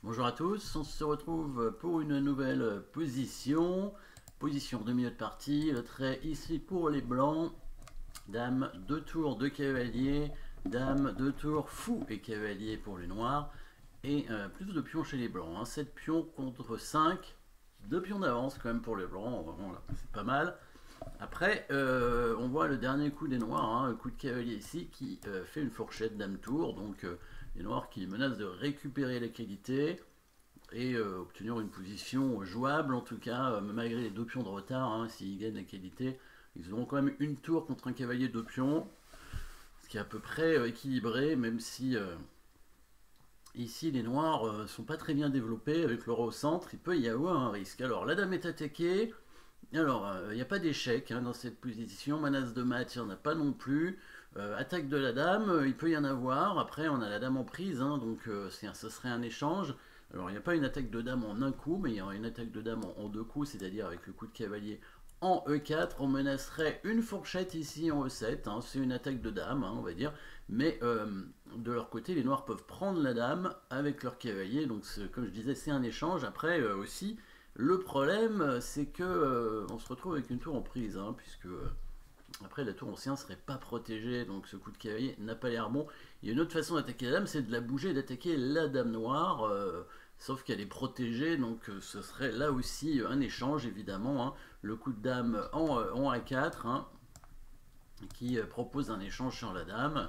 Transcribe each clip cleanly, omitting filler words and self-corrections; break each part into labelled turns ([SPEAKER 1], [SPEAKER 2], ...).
[SPEAKER 1] Bonjour à tous, on se retrouve pour une nouvelle position. Position de milieu de partie, le trait ici pour les blancs. Dame, 2 tours, 2 cavaliers. Dame, 2 tours, fou et cavalier pour les noirs. Et plus de pions chez les blancs, hein. 7 pions contre 5. 2 pions d'avance quand même pour les blancs, voilà, c'est pas mal. Après, on voit le dernier coup des noirs, hein, le coup de cavalier ici, qui fait une fourchette dame-tour. Donc les noirs qui menacent de récupérer l'égalité et obtenir une position jouable, en tout cas, malgré les 2 pions de retard. Hein, s'ils gagnent l'égalité, ils auront quand même une tour contre un cavalier 2 pions, ce qui est à peu près équilibré, même si ici les noirs sont pas très bien développés. Avec le roi au centre, il peut y avoir un risque. Alors la dame est attaquée. Alors, il n'y a pas d'échec hein, dans cette position. Menace de mat, il n'y en a pas non plus. Attaque de la dame, il peut y en avoir. Après, on a la dame en prise, hein, donc ce serait un échange. Alors, il n'y a pas une attaque de dame en un coup, mais il y aura une attaque de dame en deux coups, c'est-à-dire avec le coup de cavalier en E4. On menacerait une fourchette ici en E7. Hein, c'est une attaque de dame, hein, on va dire. Mais de leur côté, les noirs peuvent prendre la dame avec leur cavalier. Donc, comme je disais, c'est un échange. Après, aussi, le problème, c'est que on se retrouve avec une tour en prise, hein, puisque après la tour ancienne serait pas protégée, donc ce coup de cavalier n'a pas l'air bon. Il y a une autre façon d'attaquer la dame, c'est de la bouger et d'attaquer la dame noire, sauf qu'elle est protégée, donc ce serait là aussi un échange évidemment. Hein. Le coup de dame en A4, hein, qui propose un échange sur la dame.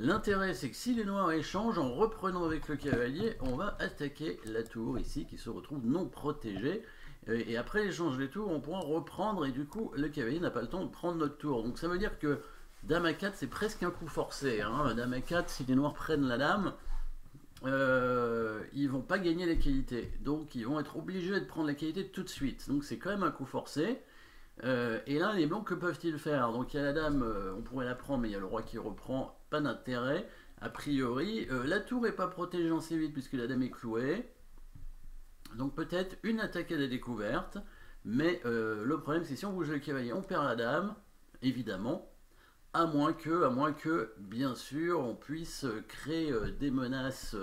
[SPEAKER 1] L'intérêt, c'est que si les noirs échangent, en reprenant avec le cavalier, on va attaquer la tour ici, qui se retrouve non protégée. Et après l'échange des tours, on pourra reprendre, et du coup, le cavalier n'a pas le temps de prendre notre tour. Donc ça veut dire que dame à 4, c'est presque un coup forcé. Hein. Dame à 4, si les noirs prennent la dame, ils vont pas gagner l'égalité. Donc ils vont être obligés de prendre la qualité tout de suite. Donc c'est quand même un coup forcé. Et là, les blancs, que peuvent-ils faire? Donc il y a la dame, on pourrait la prendre, mais il y a le roi qui reprend, pas d'intérêt. A priori, la tour n'est pas protégée en C8 puisque la dame est clouée. Donc peut-être une attaque à la découverte. Mais le problème, c'est si on bouge le cavalier, on perd la dame, évidemment. À moins que, bien sûr, on puisse créer des menaces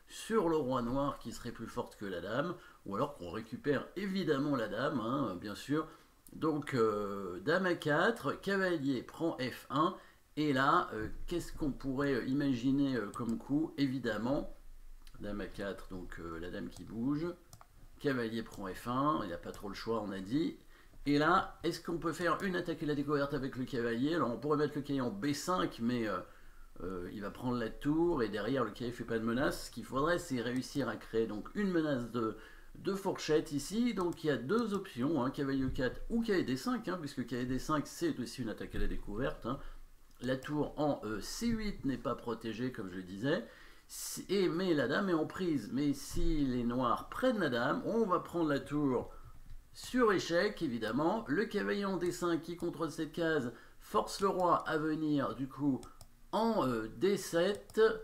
[SPEAKER 1] sur le roi noir qui serait plus forte que la dame. Ou alors qu'on récupère évidemment la dame, hein, bien sûr. Donc, dame à 4, cavalier prend F1, et là, qu'est-ce qu'on pourrait imaginer comme coup? Évidemment, dame à 4, donc la dame qui bouge, cavalier prend F1, il n'y a pas trop le choix, on a dit. Et là, est-ce qu'on peut faire une attaque à la découverte avec le cavalier? Alors, on pourrait mettre le cavalier en B5, mais il va prendre la tour, et derrière, le cavalier ne fait pas de menace. Ce qu'il faudrait, c'est réussir à créer donc une menace de fourchette ici. Donc il y a deux options, hein, cavalier E4 ou cavalier D5, hein, puisque cavalier D5 c'est aussi une attaque à la découverte. Hein. La tour en C8 n'est pas protégée, comme je le disais, mais la dame est en prise. Mais si les noirs prennent la dame, on va prendre la tour sur échec, évidemment. Le cavalier en D5 qui contrôle cette case force le roi à venir, du coup, en D7.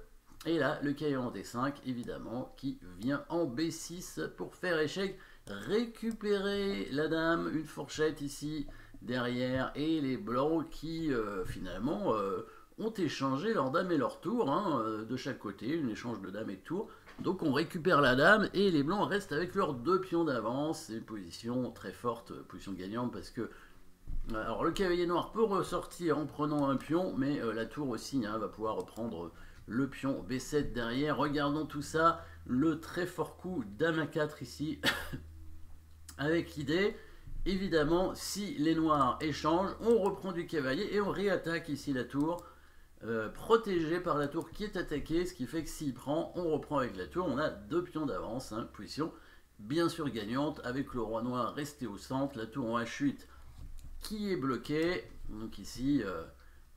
[SPEAKER 1] Et là, le cavalier en D5, évidemment, qui vient en B6 pour faire échec. Récupérer la dame, une fourchette ici, derrière, et les blancs qui, finalement, ont échangé leur dame et leur tour, hein, de chaque côté, un échange de dame et de tour. Donc on récupère la dame, et les blancs restent avec leurs deux pions d'avance. C'est une position très forte, position gagnante, parce que alors le cavalier noir peut ressortir en prenant un pion, mais la tour aussi hein, va pouvoir reprendre le pion B7 derrière. Regardons tout ça, le très fort coup dame à 4 ici, avec l'idée, évidemment, si les noirs échangent, on reprend du cavalier et on réattaque ici la tour, protégée par la tour qui est attaquée, ce qui fait que s'il prend, on reprend avec la tour, on a deux pions d'avance, hein, position bien sûr gagnante, avec le roi noir resté au centre, la tour en H8 qui est bloqué. Donc ici,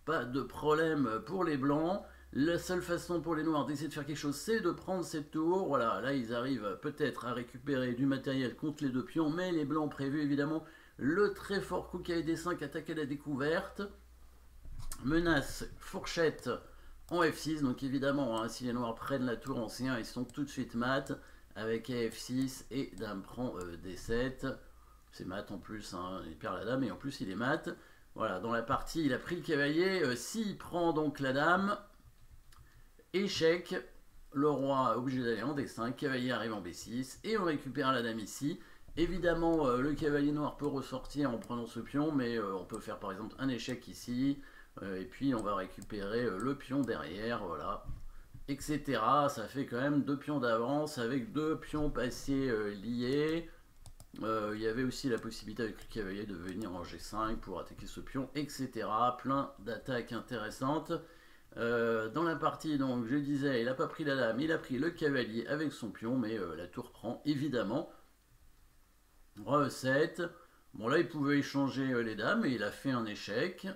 [SPEAKER 1] pas de problème pour les blancs. La seule façon pour les noirs d'essayer de faire quelque chose, c'est de prendre cette tour. Voilà, là ils arrivent peut-être à récupérer du matériel contre les deux pions, mais les blancs ont prévu évidemment le très fort coup cavalier D5, attaque à la découverte. Menace fourchette en F6, donc évidemment, hein, si les noirs prennent la tour en C1, ils sont tout de suite mat avec F6 et dame prend D7. C'est mat en plus, hein, il perd la dame et en plus il est mat. Voilà, dans la partie, il a pris le cavalier. S'il prend donc la dame, échec, le roi obligé d'aller en D5, cavalier arrive en B6, et on récupère la dame ici. Évidemment, le cavalier noir peut ressortir en prenant ce pion, mais on peut faire par exemple un échec ici, et puis on va récupérer le pion derrière, voilà, etc. Ça fait quand même 2 pions d'avance avec 2 pions passés liés. Il y avait aussi la possibilité avec le cavalier de venir en G5 pour attaquer ce pion, etc. Plein d'attaques intéressantes. Dans la partie, donc, je disais, il n'a pas pris la dame, il a pris le cavalier avec son pion, mais la tour prend, évidemment. Roi E7. Bon, là, il pouvait échanger les dames, et il a fait un échec.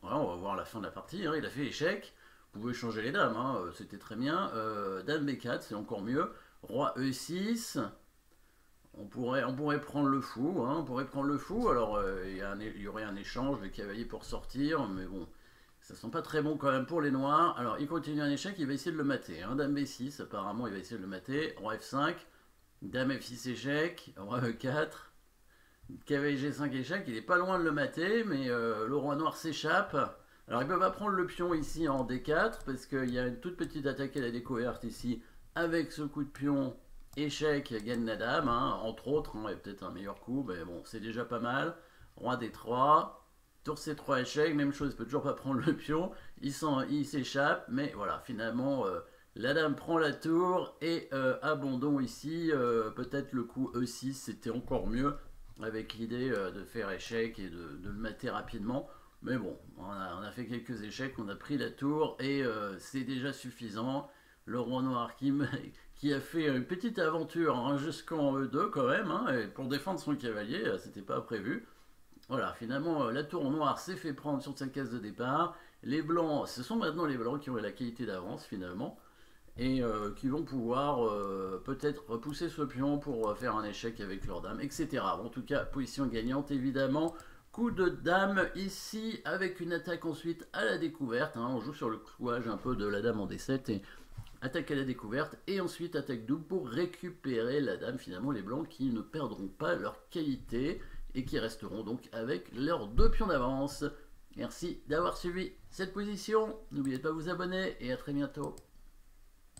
[SPEAKER 1] Voilà, on va voir la fin de la partie, hein, il a fait échec. Vous pouvez changer les dames, hein, c'était très bien. Dame B4, c'est encore mieux. Roi E6. On pourrait prendre le fou, hein, on pourrait prendre le fou. Alors, il y aurait un échange de cavalier pour sortir, mais bon, ça sent pas très bon quand même pour les noirs. Alors, il continue un échec, il va essayer de le mater. Hein. Dame B6, apparemment, il va essayer de le mater. Roi F5, Dame F6 échec, Roi E4, cavalier G5 échec. Il est pas loin de le mater, mais le roi noir s'échappe. Alors, il peut pas prendre le pion ici en D4, parce qu'il y a une toute petite attaque à la découverte ici, avec ce coup de pion. Échec, gagne la dame, hein, entre autres, hein, il y a peut-être un meilleur coup, mais bon, c'est déjà pas mal. Roi D3, tour C3 échec, même chose, il peut toujours pas prendre le pion, il s'échappe, mais voilà, finalement, la dame prend la tour, et abandon ici, peut-être le coup E6, c'était encore mieux, avec l'idée de faire échec et de le mater rapidement. Mais bon, on a fait quelques échecs, on a pris la tour, et c'est déjà suffisant. Le roi noir qui a fait une petite aventure hein, jusqu'en E2 quand même, hein, et pour défendre son cavalier, c'était pas prévu. Voilà, finalement, la tour noire s'est fait prendre sur sa case de départ. Les blancs, ce sont maintenant les blancs qui ont la qualité d'avance finalement, et qui vont pouvoir peut-être repousser ce pion pour faire un échec avec leur dame, etc. Bon, en tout cas, position gagnante évidemment. Coup de dame ici, avec une attaque ensuite à la découverte. Hein, on joue sur le clouage un peu de la dame en D7 et attaque à la découverte, et ensuite attaque double pour récupérer la dame, finalement les blancs qui ne perdront pas leur qualité, et qui resteront donc avec leurs 2 pions d'avance. Merci d'avoir suivi cette position, n'oubliez pas de vous abonner, et à très bientôt.